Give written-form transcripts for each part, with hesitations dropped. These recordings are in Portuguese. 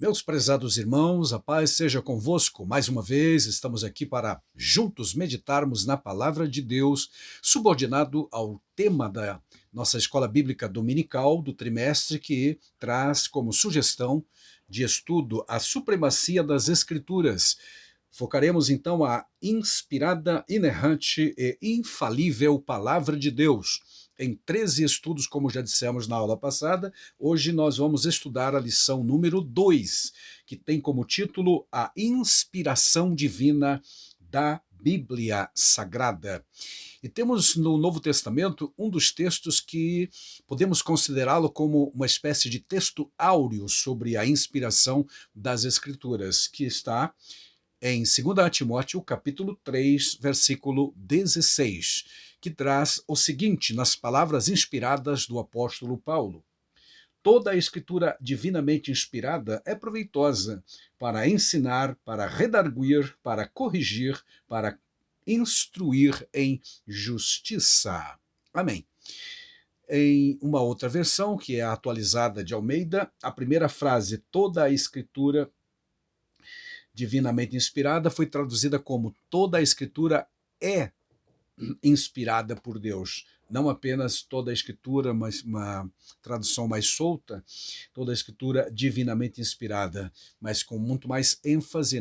Meus prezados irmãos, a paz seja convosco. Mais uma vez, estamos aqui para juntos meditarmos na palavra de Deus, subordinado ao tema da nossa escola bíblica dominical do trimestre, que traz como sugestão de estudo a supremacia das Escrituras. Focaremos então a inspirada, inerrante e infalível palavra de Deus. Em 13 estudos, como já dissemos na aula passada, hoje nós vamos estudar a lição número 2, que tem como título A Inspiração Divina da Bíblia Sagrada. E temos no Novo Testamento um dos textos que podemos considerá-lo como uma espécie de texto áureo sobre a inspiração das Escrituras, que está em 2 Timóteo, capítulo 3, versículo 16, que traz o seguinte, nas palavras inspiradas do apóstolo Paulo: toda a escritura divinamente inspirada é proveitosa para ensinar, para redarguir, para corrigir, para instruir em justiça. Amém. Em uma outra versão, que é a atualizada de Almeida, a primeira frase, toda a escritura divinamente inspirada, foi traduzida como toda a escritura é inspirada por Deus. Não apenas toda a escritura, mas uma tradução mais solta, toda a escritura divinamente inspirada, mas com muito mais ênfase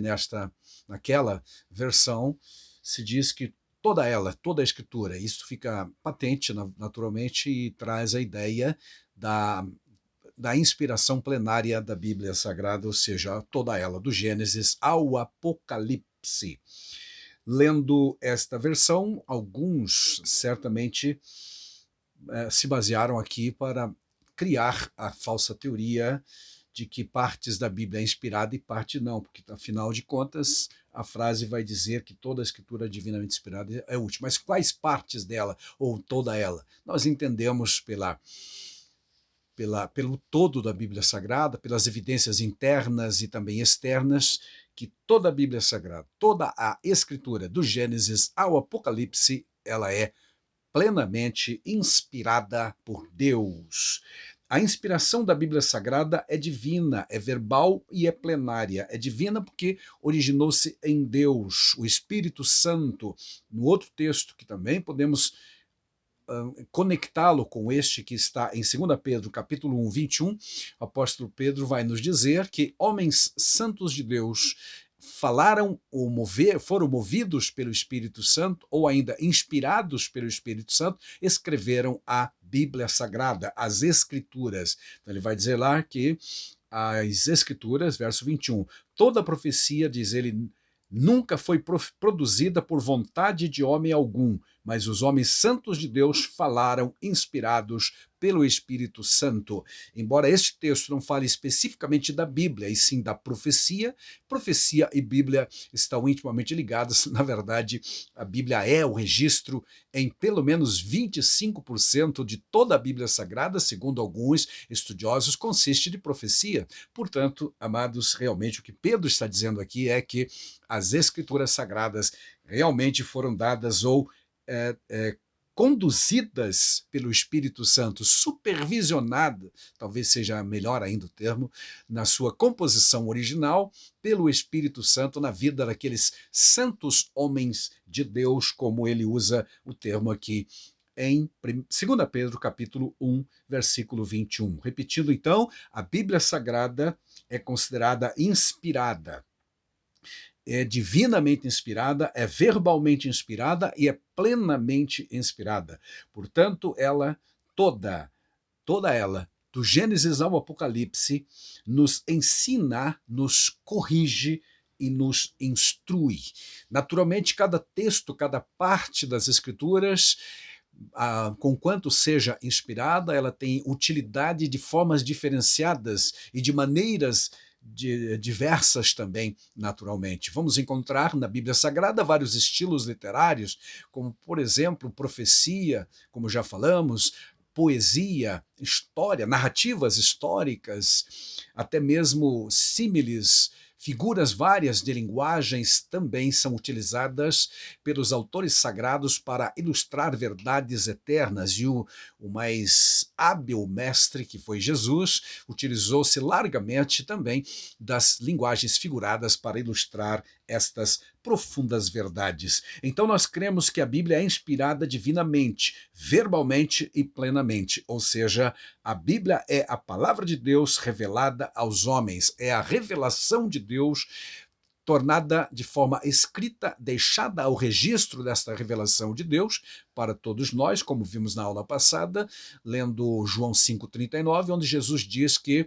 naquela versão, se diz que toda ela, toda a escritura, isso fica patente naturalmente e traz a ideia da inspiração plenária da Bíblia Sagrada, ou seja, toda ela, do Gênesis ao Apocalipse. Lendo esta versão, alguns certamente se basearam aqui para criar a falsa teoria de que partes da Bíblia é inspirada e parte não, porque afinal de contas a frase vai dizer que toda a escritura divinamente inspirada é útil. Mas quais partes dela, ou toda ela? Nós entendemos pelo todo da Bíblia Sagrada, pelas evidências internas e também externas, que toda a Bíblia Sagrada, toda a Escritura, do Gênesis ao Apocalipse, ela é plenamente inspirada por Deus. A inspiração da Bíblia Sagrada é divina, é verbal e é plenária. É divina porque originou-se em Deus, o Espírito Santo. No outro texto, que também podemos conectá-lo com este que está em 2 Pedro, capítulo 1, 21, o apóstolo Pedro vai nos dizer que homens santos de Deus falaram ou foram movidos pelo Espírito Santo, ou ainda inspirados pelo Espírito Santo, escreveram a Bíblia Sagrada, as Escrituras. Então ele vai dizer lá que as Escrituras, verso 21, toda profecia, diz ele, nunca foi produzida por vontade de homem algum, mas os homens santos de Deus falaram inspirados pelo Espírito Santo. Embora este texto não fale especificamente da Bíblia, e sim da profecia, profecia e Bíblia estão intimamente ligadas. Na verdade, a Bíblia é o registro em pelo menos 25% de toda a Bíblia Sagrada, segundo alguns estudiosos, consiste de profecia. Portanto, amados, realmente o que Pedro está dizendo aqui é que as Escrituras Sagradas realmente foram dadas ou conduzidas pelo Espírito Santo, supervisionada, talvez seja melhor ainda o termo, na sua composição original, pelo Espírito Santo na vida daqueles santos homens de Deus, como ele usa o termo aqui em 2 Pedro, capítulo 1, versículo 21. Repetindo então, a Bíblia Sagrada é considerada inspirada, é divinamente inspirada, é verbalmente inspirada e é plenamente inspirada. Portanto, ela toda ela, do Gênesis ao Apocalipse, nos ensina, nos corrige e nos instrui. Naturalmente, cada texto, cada parte das Escrituras, conquanto seja inspirada, ela tem utilidade de formas diferenciadas e de maneiras diversas também, naturalmente. Vamos encontrar na Bíblia Sagrada vários estilos literários, como, por exemplo, profecia, como já falamos, poesia, história, narrativas históricas, até mesmo símiles Figuras várias de linguagens também são utilizadas pelos autores sagrados para ilustrar verdades eternas, e o mais hábil mestre, que foi Jesus, utilizou-se largamente também das linguagens figuradas para ilustrar estas profundas verdades. Então nós cremos que a Bíblia é inspirada divinamente, verbalmente e plenamente, ou seja, a Bíblia é a palavra de Deus revelada aos homens, é a revelação de Deus tornada de forma escrita, deixada ao registro desta revelação de Deus para todos nós, como vimos na aula passada, lendo João 5,39, onde Jesus diz que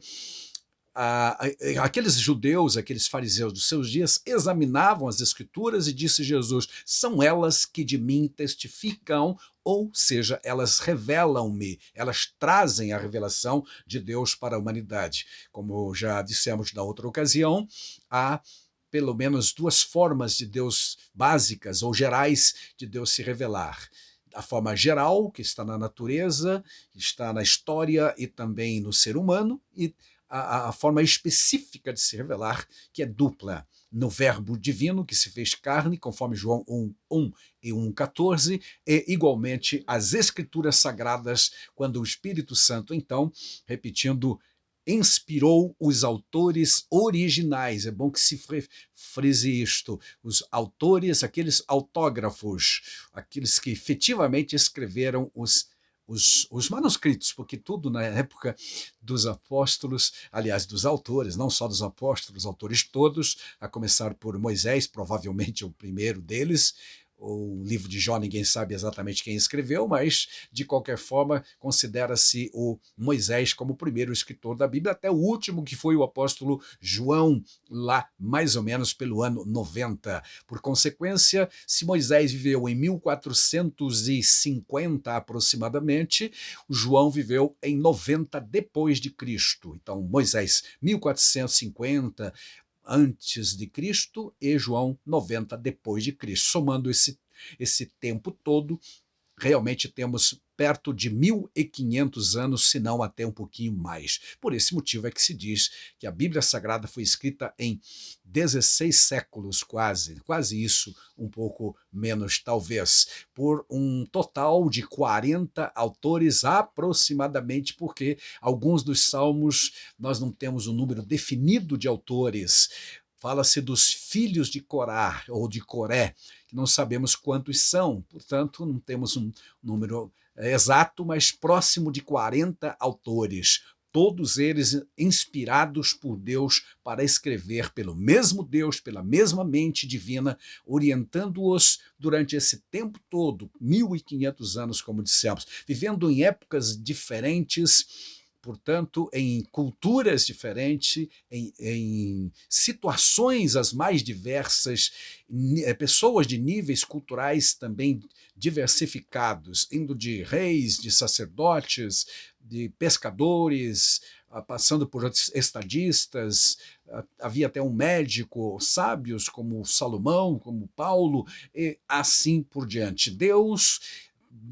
aqueles judeus, aqueles fariseus dos seus dias, examinavam as Escrituras e disse Jesus, são elas que de mim testificam, ou seja, elas revelam-me, elas trazem a revelação de Deus para a humanidade. Como já dissemos na outra ocasião, há pelo menos duas formas de Deus básicas ou gerais de Deus se revelar. A forma geral, que está na natureza, que está na história e também no ser humano, e a forma específica de se revelar, que é dupla, no verbo divino que se fez carne, conforme João 1:1 e 1:14, e igualmente as escrituras sagradas, quando o Espírito Santo, então, repetindo, inspirou os autores originais. É bom que se frise isto. Os autores, aqueles autógrafos, aqueles que efetivamente escreveram os manuscritos, porque tudo na época dos apóstolos, aliás, dos autores, não só dos apóstolos, os autores todos, a começar por Moisés, provavelmente o primeiro deles. O livro de Jó, ninguém sabe exatamente quem escreveu, mas, de qualquer forma, considera-se o Moisés como o primeiro escritor da Bíblia, até o último, que foi o apóstolo João, lá mais ou menos pelo ano 90. Por consequência, se Moisés viveu em 1450 aproximadamente, João viveu em 90 depois de Cristo. Então, Moisés, 1450 antes de Cristo e João 90 depois de Cristo. Somando esse tempo todo, realmente temos perto de 1500 anos, se não até um pouquinho mais. Por esse motivo é que se diz que a Bíblia Sagrada foi escrita em 16 séculos, quase isso, um pouco menos talvez, por um total de 40 autores aproximadamente, porque alguns dos salmos nós não temos um número definido de autores. Fala-se dos filhos de Corá, ou de Coré, que não sabemos quantos são, portanto, não temos um número exato, mas próximo de 40 autores, todos eles inspirados por Deus para escrever pelo mesmo Deus, pela mesma mente divina, orientando-os durante esse tempo todo, 1500 anos, como dissemos, vivendo em épocas diferentes, portanto, em culturas diferentes, em situações as mais diversas, pessoas de níveis culturais também diversificados, indo de reis, de sacerdotes, de pescadores, passando por estadistas, havia até um médico, sábios como Salomão, como Paulo, e assim por diante. Deus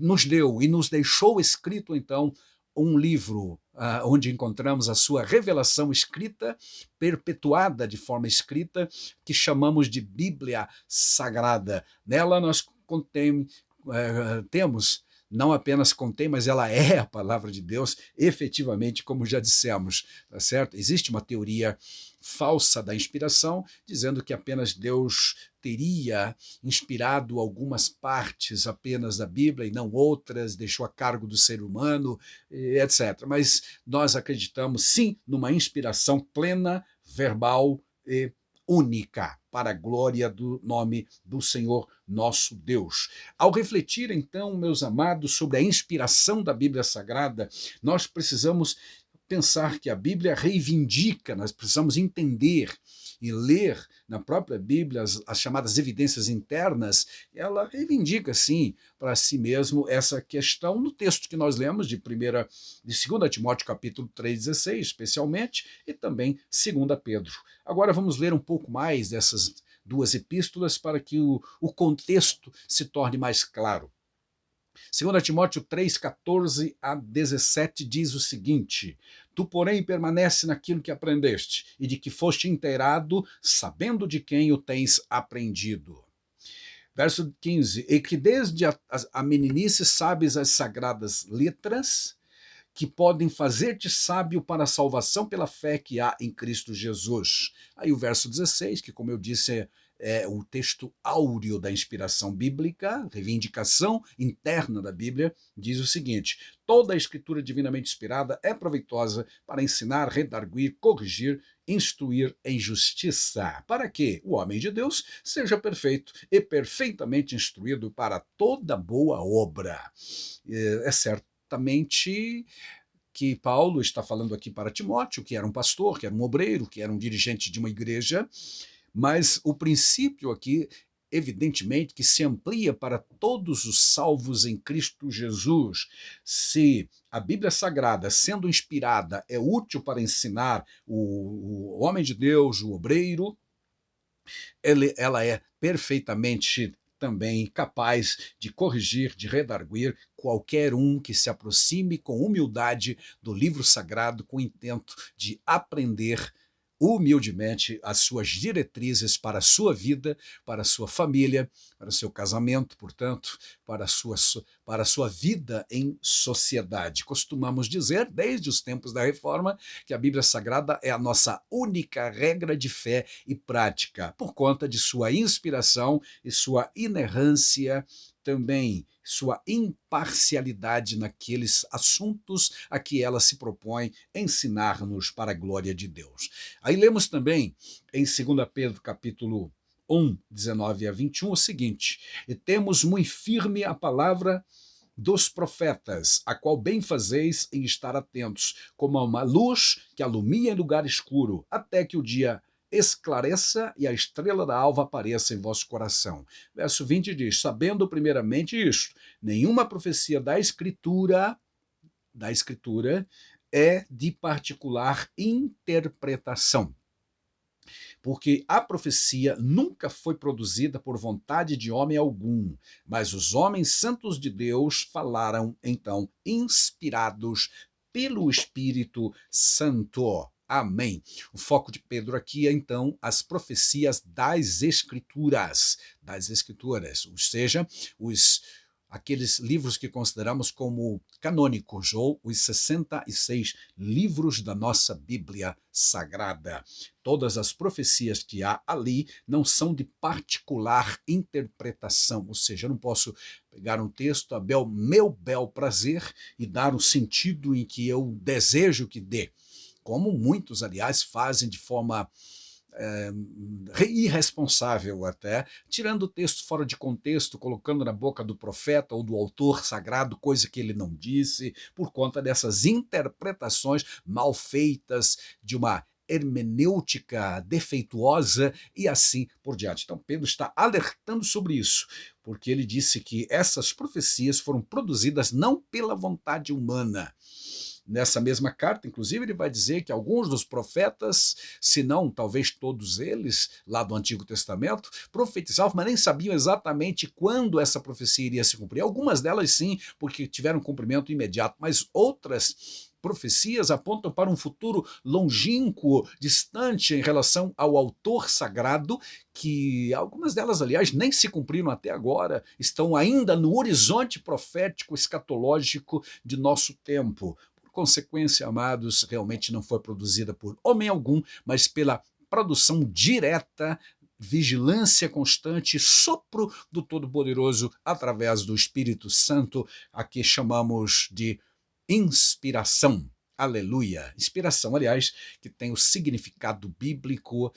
nos deu e nos deixou escrito, então, um livro onde encontramos a sua revelação escrita, perpetuada de forma escrita, que chamamos de Bíblia Sagrada. Nela nós temos, não apenas contém, mas ela é a palavra de Deus, efetivamente, como já dissemos, tá certo? Existe uma teoria falsa da inspiração, dizendo que apenas Deus teria inspirado algumas partes apenas da Bíblia e não outras, deixou a cargo do ser humano, etc. Mas nós acreditamos, sim, numa inspiração plena, verbal e única, para a glória do nome do Senhor nosso Deus. Ao refletir, então, meus amados, sobre a inspiração da Bíblia Sagrada, nós precisamos pensar que a Bíblia reivindica, nós precisamos entender e ler na própria Bíblia as chamadas evidências internas, ela reivindica, sim, para si mesmo essa questão no texto que nós lemos de 2 Timóteo capítulo 3,16, especialmente, e também 2 Pedro. Agora vamos ler um pouco mais dessas duas epístolas para que o contexto se torne mais claro. 2 Timóteo 3, 14 a 17 diz o seguinte: Tu, porém, permanece naquilo que aprendeste e de que foste inteirado, sabendo de quem o tens aprendido. Verso 15: E que desde a meninice sabes as sagradas letras, que podem fazer-te sábio para a salvação pela fé que há em Cristo Jesus. Aí o verso 16, que como eu disse é o texto áureo da inspiração bíblica, reivindicação interna da Bíblia, diz o seguinte: toda a escritura divinamente inspirada é proveitosa para ensinar, redarguir, corrigir, instruir em justiça, para que o homem de Deus seja perfeito e perfeitamente instruído para toda boa obra. É certamente que Paulo está falando aqui para Timóteo, que era um pastor, que era um obreiro, que era um dirigente de uma igreja, mas o princípio aqui, evidentemente, que se amplia para todos os salvos em Cristo Jesus. Se a Bíblia Sagrada, sendo inspirada, é útil para ensinar o homem de Deus, o obreiro, ela é perfeitamente também capaz de corrigir, de redarguir qualquer um que se aproxime com humildade do livro sagrado com o intento de aprender humildemente as suas diretrizes para a sua vida, para a sua família, para o seu casamento, portanto, para a sua vida em sociedade. Costumamos dizer, desde os tempos da Reforma, que a Bíblia Sagrada é a nossa única regra de fé e prática, por conta de sua inspiração e sua inerrância, também sua imparcialidade naqueles assuntos a que ela se propõe ensinar-nos para a glória de Deus. Aí lemos também em 2 Pedro capítulo 1, 19 a 21 o seguinte: E temos muito firme a palavra dos profetas, a qual bem fazeis em estar atentos, como a uma luz que alumia em lugar escuro, até que o dia esclareça e a estrela da alva apareça em vosso coração. Verso 20 diz: sabendo primeiramente isto, nenhuma profecia da Escritura é de particular interpretação, porque a profecia nunca foi produzida por vontade de homem algum, mas os homens santos de Deus falaram, então, inspirados pelo Espírito Santo. Amém. O foco de Pedro aqui é, então, as profecias das Escrituras, ou seja, aqueles livros que consideramos como canônicos, ou os 66 livros da nossa Bíblia Sagrada. Todas as profecias que há ali não são de particular interpretação, ou seja, eu não posso pegar um texto a meu bel prazer e dar um sentido em que eu desejo que dê, como muitos, aliás, fazem de forma irresponsável até, tirando o texto fora de contexto, colocando na boca do profeta ou do autor sagrado coisa que ele não disse, por conta dessas interpretações mal feitas de uma hermenêutica defeituosa e assim por diante. Então Pedro está alertando sobre isso, porque ele disse que essas profecias foram produzidas não pela vontade humana. Nessa mesma carta, inclusive, ele vai dizer que alguns dos profetas, se não talvez todos eles, lá do Antigo Testamento, profetizavam, mas nem sabiam exatamente quando essa profecia iria se cumprir. Algumas delas sim, porque tiveram cumprimento imediato, mas outras profecias apontam para um futuro longínquo, distante em relação ao autor sagrado, que algumas delas, aliás, nem se cumpriram até agora, estão ainda no horizonte profético, escatológico de nosso tempo. Consequência, amados, realmente não foi produzida por homem algum, mas pela produção direta, vigilância constante, sopro do Todo-Poderoso através do Espírito Santo, a que chamamos de inspiração. Aleluia! Inspiração, aliás, que tem o significado bíblico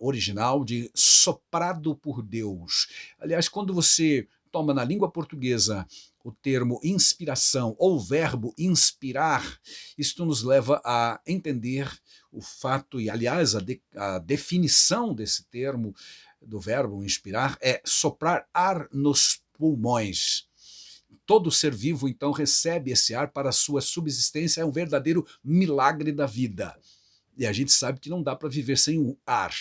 original de soprado por Deus. Aliás, quando você toma na língua portuguesa o termo inspiração ou o verbo inspirar, isto nos leva a entender o fato, e aliás a definição desse termo, do verbo inspirar, é soprar ar nos pulmões. Todo ser vivo, então, recebe esse ar para a sua subsistência, é um verdadeiro milagre da vida. E a gente sabe que não dá para viver sem o ar.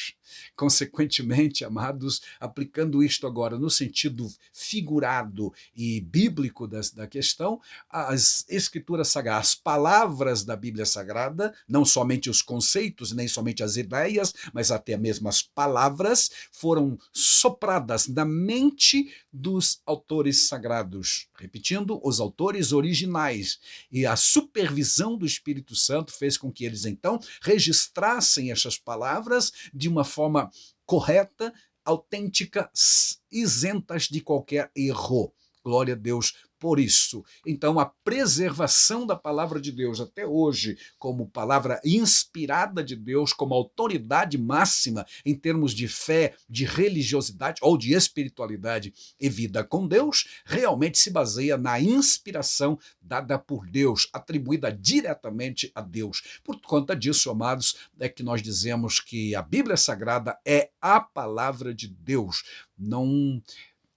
Consequentemente, amados, aplicando isto agora no sentido figurado e bíblico da questão, as escrituras sagradas, as palavras da Bíblia Sagrada, não somente os conceitos, nem somente as ideias, mas até mesmo as palavras, foram sopradas na mente dos autores sagrados. Repetindo, os autores originais. E a supervisão do Espírito Santo fez com que eles, então, registrassem essas palavras de uma forma correta, autêntica, isentas de qualquer erro. Glória a Deus por isso. Então, a preservação da palavra de Deus até hoje, como palavra inspirada de Deus, como autoridade máxima em termos de fé, de religiosidade ou de espiritualidade e vida com Deus, realmente se baseia na inspiração dada por Deus, atribuída diretamente a Deus. Por conta disso, amados, é que nós dizemos que a Bíblia Sagrada é a palavra de Deus.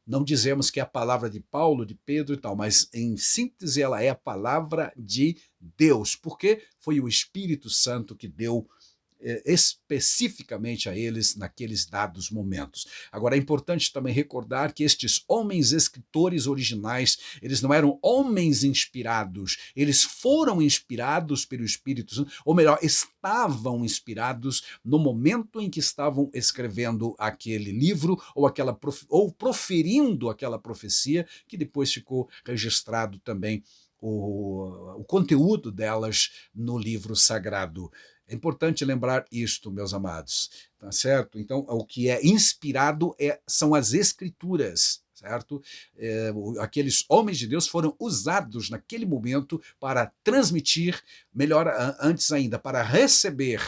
Não dizemos que é a palavra de Paulo, de Pedro e tal, mas em síntese ela é a palavra de Deus, porque foi o Espírito Santo que deu especificamente a eles naqueles dados momentos. Agora, é importante também recordar que estes homens escritores originais, eles não eram homens inspirados, eles foram inspirados pelo Espírito Santo, ou melhor, estavam inspirados no momento em que estavam escrevendo aquele livro ou proferindo aquela profecia que depois ficou registrado também o conteúdo delas no livro sagrado. É importante lembrar isto, meus amados, tá certo? Então, o que é inspirado são as escrituras, certo? Aqueles homens de Deus foram usados naquele momento para transmitir, melhor antes ainda, para receber,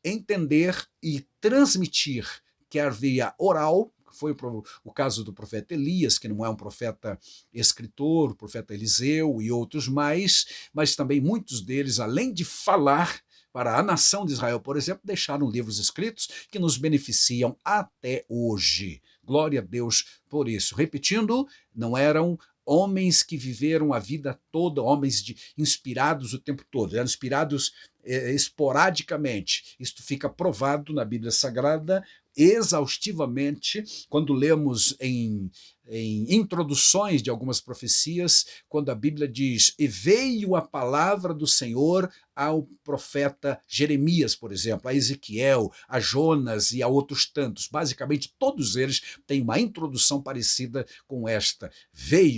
entender e transmitir, quer via oral, foi o caso do profeta Elias, que não é um profeta escritor, o profeta Eliseu e outros mais, mas também muitos deles, além de falar para a nação de Israel, por exemplo, deixaram livros escritos que nos beneficiam até hoje. Glória a Deus por isso. Repetindo, não eram homens que viveram a vida toda, inspirados o tempo todo, eram inspirados esporadicamente. Isto fica provado na Bíblia Sagrada exaustivamente quando lemos em introduções de algumas profecias, quando a Bíblia diz: e veio a palavra do Senhor ao profeta Jeremias, por exemplo, a Ezequiel, a Jonas e a outros tantos. Basicamente, todos eles têm uma introdução parecida com esta.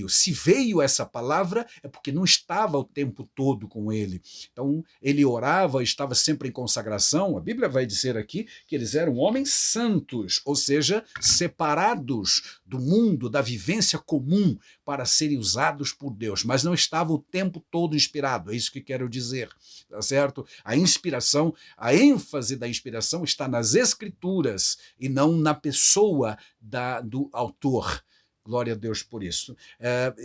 Se veio essa palavra, é porque não estava o tempo todo com ele. Então, ele orava, estava sempre em consagração. A Bíblia vai dizer aqui que eles eram homens santos, ou seja, separados do mundo, da vivência comum, para serem usados por Deus, mas não estava o tempo todo inspirado, é isso que quero dizer, tá certo? A inspiração, a ênfase da inspiração está nas escrituras e não na pessoa do autor. Glória a Deus por isso.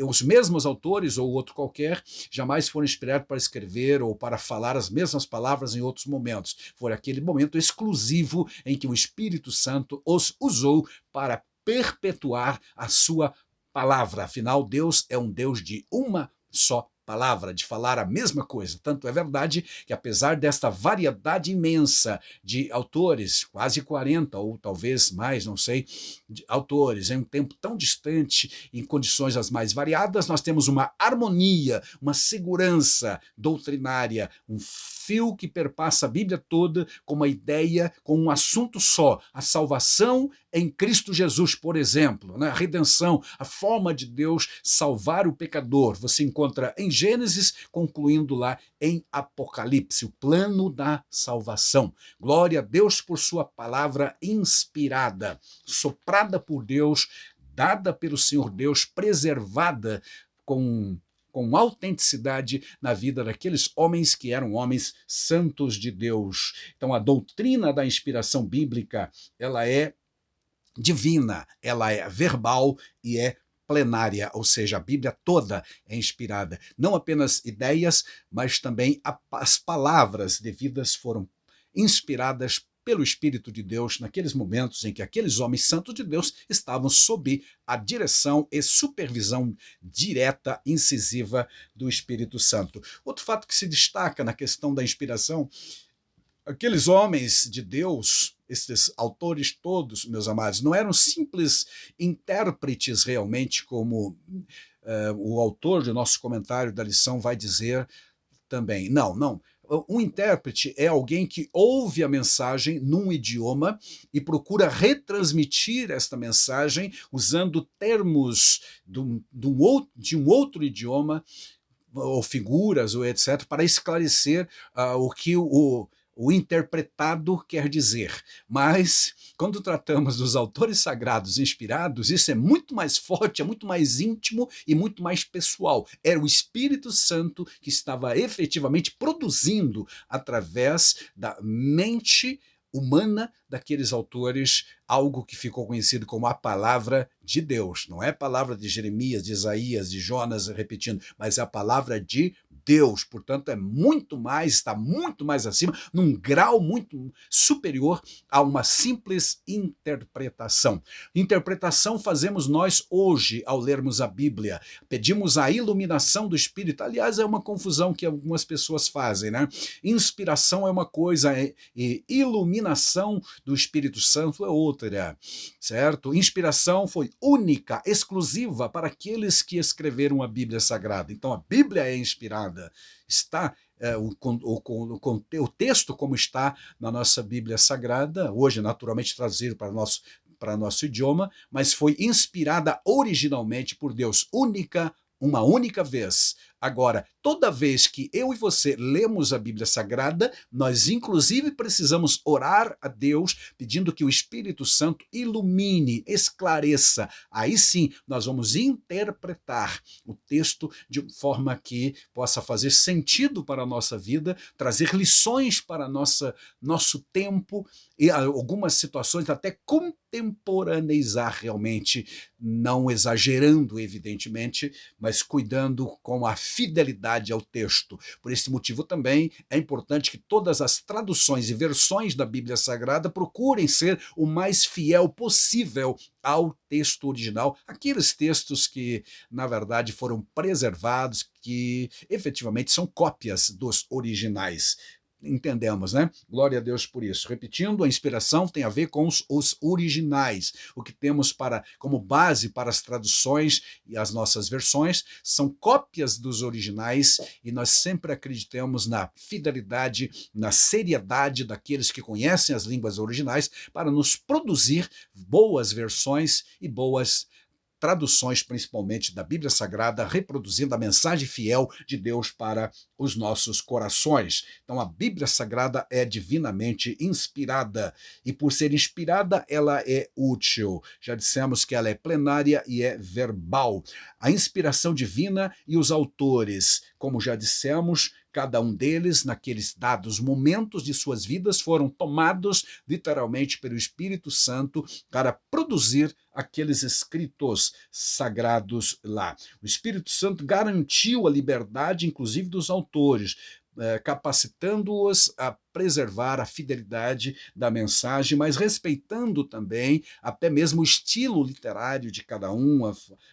Os mesmos autores, ou outro qualquer, jamais foram inspirados para escrever ou para falar as mesmas palavras em outros momentos. Foi aquele momento exclusivo em que o Espírito Santo os usou para perpetuar a sua palavra. Afinal, Deus é um Deus de uma só palavra, de falar a mesma coisa. Tanto é verdade que, apesar desta variedade imensa de autores, quase 40 ou talvez mais, não sei, de autores, em um tempo tão distante, em condições as mais variadas, nós temos uma harmonia, uma segurança doutrinária, um fio que perpassa a Bíblia toda com uma ideia, com um assunto só: a salvação em Cristo Jesus, por exemplo, né? A redenção, a forma de Deus salvar o pecador. Você encontra em Gênesis, concluindo lá em Apocalipse, o plano da salvação. Glória a Deus por sua palavra inspirada, soprada por Deus, dada pelo Senhor Deus, preservada com autenticidade na vida daqueles homens que eram homens santos de Deus. Então, a doutrina da inspiração bíblica, ela é divina, ela é verbal e é plenária, ou seja, a Bíblia toda é inspirada. Não apenas ideias, mas também as palavras devidas foram inspiradas pelo Espírito de Deus naqueles momentos em que aqueles homens santos de Deus estavam sob a direção e supervisão direta, incisiva do Espírito Santo. Outro fato que se destaca na questão da inspiração, Aqueles homens de Deus, esses autores todos, meus amados, não eram simples intérpretes realmente, como o autor do nosso comentário da lição vai dizer também. Não, não. Um intérprete é alguém que ouve a mensagem num idioma e procura retransmitir esta mensagem usando termos de um outro idioma, ou figuras, ou etc., para esclarecer o que o interpretado quer dizer. Mas, quando tratamos dos autores sagrados inspirados, isso é muito mais forte, é muito mais íntimo e muito mais pessoal. Era o Espírito Santo que estava efetivamente produzindo através da mente humana daqueles autores algo que ficou conhecido como a palavra de Deus. Não é a palavra de Jeremias, de Isaías, de Jonas repetindo, mas é a palavra de Deus. Portanto, é muito mais, está muito mais acima, num grau muito superior a uma simples interpretação. Interpretação fazemos nós hoje ao lermos a Bíblia. Pedimos a iluminação do Espírito. Aliás, é uma confusão que algumas pessoas fazem, né? Inspiração é uma coisa e iluminação do Espírito Santo é outra, certo? Inspiração foi única, exclusiva para aqueles que escreveram a Bíblia Sagrada. Então, a Bíblia é inspirada. Está o texto como está na nossa Bíblia Sagrada, hoje naturalmente traduzido para nosso idioma, mas foi inspirada originalmente por Deus, uma única vez. Agora, toda vez que eu e você lemos a Bíblia Sagrada, nós inclusive precisamos orar a Deus pedindo que o Espírito Santo ilumine, esclareça. Aí sim, nós vamos interpretar o texto de forma que possa fazer sentido para a nossa vida, trazer lições para nosso tempo e algumas situações até contemporaneizar realmente, não exagerando, evidentemente, mas cuidando com a fidelidade ao texto. Por esse motivo também é importante que todas as traduções e versões da Bíblia Sagrada procurem ser o mais fiel possível ao texto original, aqueles textos que, na verdade, foram preservados, que efetivamente são cópias dos originais. Entendemos, né? Glória a Deus por isso. Repetindo, a inspiração tem a ver com os originais. O que temos como base para as traduções e as nossas versões são cópias dos originais e nós sempre acreditamos na fidelidade, na seriedade daqueles que conhecem as línguas originais para nos produzir boas versões e boas traduções, principalmente da Bíblia Sagrada, reproduzindo a mensagem fiel de Deus para os nossos corações. Então, a Bíblia Sagrada é divinamente inspirada, e por ser inspirada, ela é útil. Já dissemos que ela é plenária e é verbal. A inspiração divina e os autores, como já dissemos, cada um deles, naqueles dados momentos de suas vidas, foram tomados literalmente pelo Espírito Santo para produzir aqueles escritos sagrados lá. O Espírito Santo garantiu a liberdade, inclusive, dos autores, capacitando-os a preservar a fidelidade da mensagem, mas respeitando também até mesmo o estilo literário de cada um,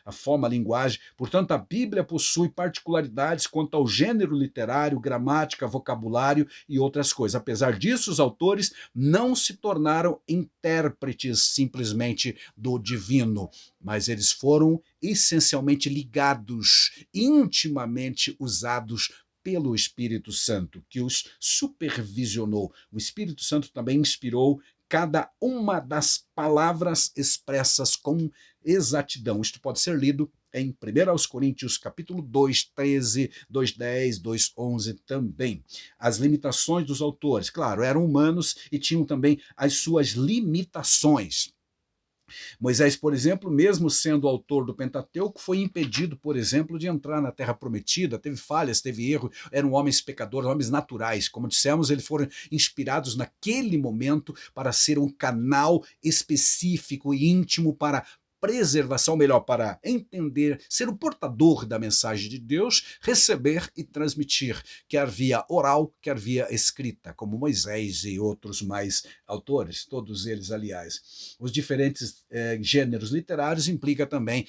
a forma, a linguagem. Portanto, a Bíblia possui particularidades quanto ao gênero literário, gramática, vocabulário e outras coisas. Apesar disso, os autores não se tornaram intérpretes simplesmente do divino, mas eles foram essencialmente ligados, intimamente usados pelo Espírito Santo, que os supervisionou. O Espírito Santo também inspirou cada uma das palavras expressas com exatidão. Isto pode ser lido em 1 Coríntios capítulo 2, 13, 2:10, 2:11 também. As limitações dos autores, claro, eram humanos e tinham também as suas limitações. Moisés, por exemplo, mesmo sendo autor do Pentateuco, foi impedido, por exemplo, de entrar na Terra Prometida, teve falhas, teve erro, eram homens pecadores, homens naturais. Como dissemos, eles foram inspirados naquele momento para ser um canal específico e íntimo para preservação, melhor, para entender, ser o portador da mensagem de Deus, receber e transmitir, quer via oral, quer via escrita, como Moisés e outros mais autores, todos eles, aliás. Os diferentes gêneros literários implica também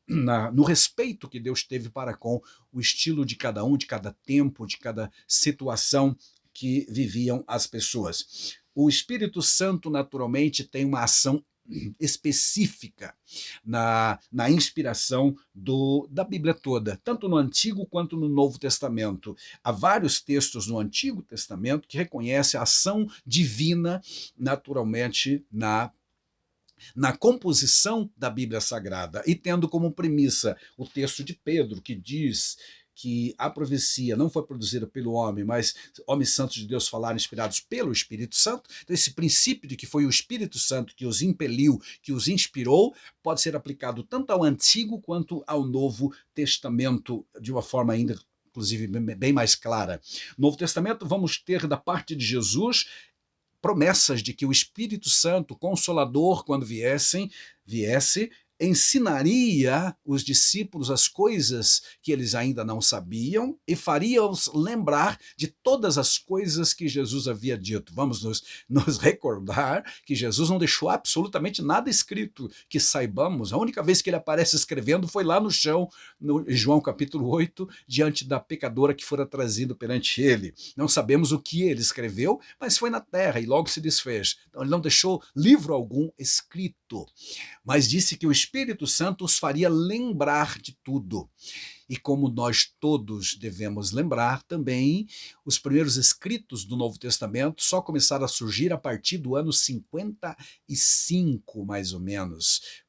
no respeito que Deus teve para com o estilo de cada um, de cada tempo, de cada situação que viviam as pessoas. O Espírito Santo, naturalmente, tem uma ação específica na inspiração da Bíblia toda, tanto no Antigo quanto no Novo Testamento. Há vários textos no Antigo Testamento que reconhecem a ação divina, naturalmente, na composição da Bíblia Sagrada, e tendo como premissa o texto de Pedro, que diz que a profecia não foi produzida pelo homem, mas homens santos de Deus falaram inspirados pelo Espírito Santo. Então esse princípio de que foi o Espírito Santo que os impeliu, que os inspirou, pode ser aplicado tanto ao Antigo quanto ao Novo Testamento, de uma forma ainda, inclusive, bem mais clara. No Novo Testamento vamos ter da parte de Jesus promessas de que o Espírito Santo, Consolador, quando viesse, ensinaria os discípulos as coisas que eles ainda não sabiam e faria-os lembrar de todas as coisas que Jesus havia dito. Vamos nos recordar que Jesus não deixou absolutamente nada escrito que saibamos. A única vez que ele aparece escrevendo foi lá no chão, no João capítulo 8, diante da pecadora que fora trazida perante ele. Não sabemos o que ele escreveu, mas foi na terra e logo se desfez. Então ele não deixou livro algum escrito, mas disse que o Espírito Santo os faria lembrar de tudo. E como nós todos devemos lembrar também, os primeiros escritos do Novo Testamento só começaram a surgir a partir do ano 55, mais ou menos.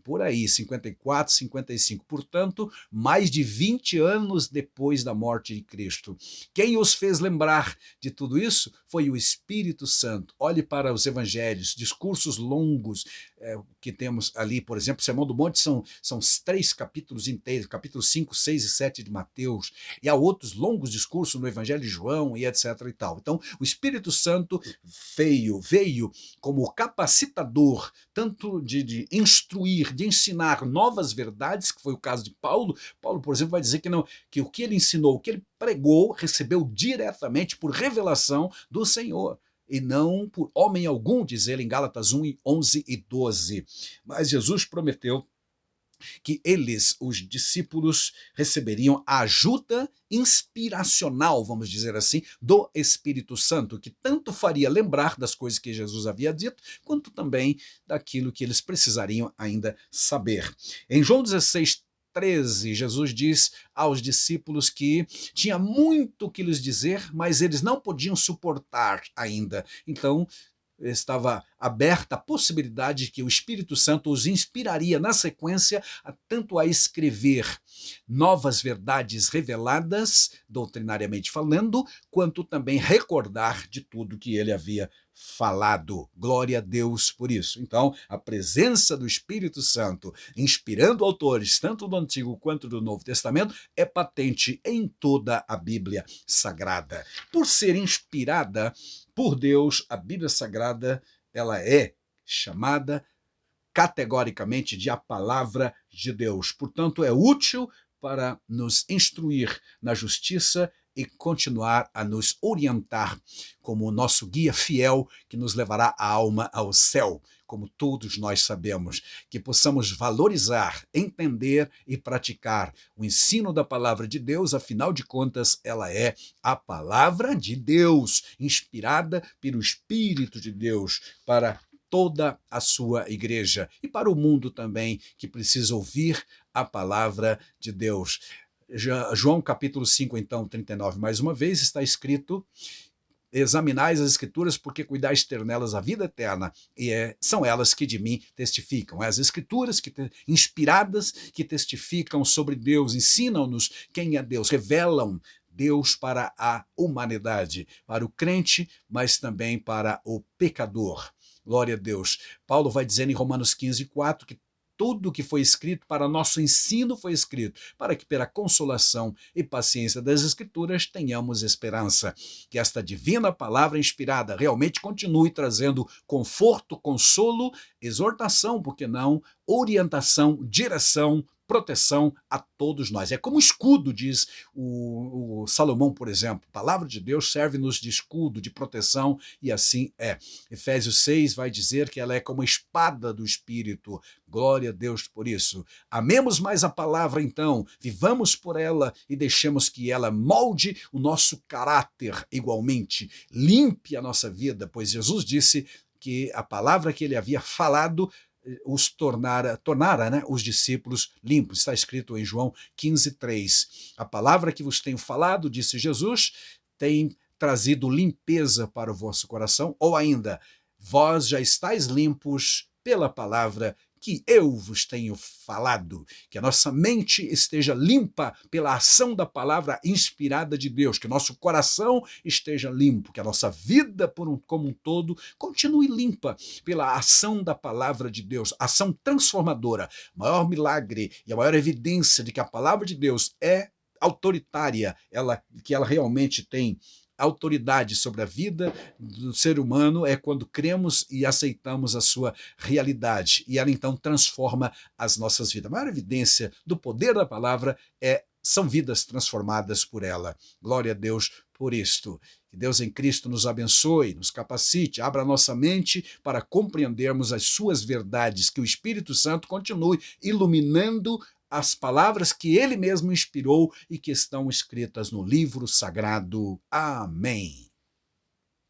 Por aí, 54, 55. Portanto, mais de 20 anos depois da morte de Cristo. Quem os fez lembrar de tudo isso foi o Espírito Santo. Olhe para os evangelhos, discursos longos que temos ali, por exemplo, o Sermão do Monte são 3 capítulos inteiros, capítulos 5, 6 e 7 de Mateus, e há outros longos discursos no Evangelho de João e etc. e tal. Então, o Espírito Santo veio como capacitador, tanto de instruir, de ensinar novas verdades, que foi o caso de Paulo. Paulo, por exemplo, vai dizer que o que ele ensinou, o que ele pregou, recebeu diretamente por revelação do Senhor, e não por homem algum, diz ele em Gálatas 1, 11 e 12. Mas Jesus prometeu que eles, os discípulos, receberiam a ajuda inspiracional, vamos dizer assim, do Espírito Santo, que tanto faria lembrar das coisas que Jesus havia dito, quanto também daquilo que eles precisariam ainda saber. Em João 16, 13, Jesus diz aos discípulos que tinha muito que lhes dizer, mas eles não podiam suportar ainda. Então, estava aberta a possibilidade de que o Espírito Santo os inspiraria na sequência tanto a escrever novas verdades reveladas, doutrinariamente falando, quanto também recordar de tudo que ele havia falado. Glória a Deus por isso. Então, a presença do Espírito Santo inspirando autores, tanto do Antigo quanto do Novo Testamento, é patente em toda a Bíblia Sagrada. Por ser inspirada por Deus, a Bíblia Sagrada, ela é chamada categoricamente de a palavra de Deus. Portanto, é útil para nos instruir na justiça e continuar a nos orientar como o nosso guia fiel que nos levará a alma ao céu, como todos nós sabemos, que possamos valorizar, entender e praticar o ensino da palavra de Deus. Afinal de contas, ela é a palavra de Deus, inspirada pelo Espírito de Deus para toda a sua igreja e para o mundo também, que precisa ouvir a palavra de Deus. João capítulo 5, então, 39, mais uma vez, está escrito: examinais as Escrituras, porque cuidais ter nelas a vida eterna, e são elas que de mim testificam. As Escrituras inspiradas que testificam sobre Deus, ensinam-nos quem é Deus, revelam Deus para a humanidade, para o crente, mas também para o pecador. Glória a Deus. Paulo vai dizendo em Romanos 15, 4, que tudo que foi escrito para nosso ensino foi escrito, para que pela consolação e paciência das Escrituras tenhamos esperança. Que esta divina palavra inspirada realmente continue trazendo conforto, consolo, exortação, porque não, orientação, direção proteção a todos nós. É como escudo, diz o Salomão, por exemplo. A palavra de Deus serve-nos de escudo, de proteção, e assim é. Efésios 6 vai dizer que ela é como a espada do Espírito. Glória a Deus por isso. Amemos mais a palavra, então, vivamos por ela e deixemos que ela molde o nosso caráter igualmente, limpe a nossa vida, pois Jesus disse que a palavra que ele havia falado os tornara, né, os discípulos limpos. Está escrito em João 15:3. A palavra que vos tenho falado, disse Jesus, tem trazido limpeza para o vosso coração, ou ainda, vós já estáis limpos pela palavra que eu vos tenho falado, que a nossa mente esteja limpa pela ação da palavra inspirada de Deus, que o nosso coração esteja limpo, que a nossa vida como um todo continue limpa pela ação da palavra de Deus, ação transformadora. O maior milagre e a maior evidência de que a palavra de Deus é autoritária, que ela realmente tem autoridade sobre a vida do ser humano é quando cremos e aceitamos a sua realidade. E ela então transforma as nossas vidas. A maior evidência do poder da palavra são vidas transformadas por ela. Glória a Deus por isto. Que Deus em Cristo nos abençoe, nos capacite, abra nossa mente para compreendermos as suas verdades, que o Espírito Santo continue iluminando as palavras que ele mesmo inspirou e que estão escritas no livro sagrado. Amém.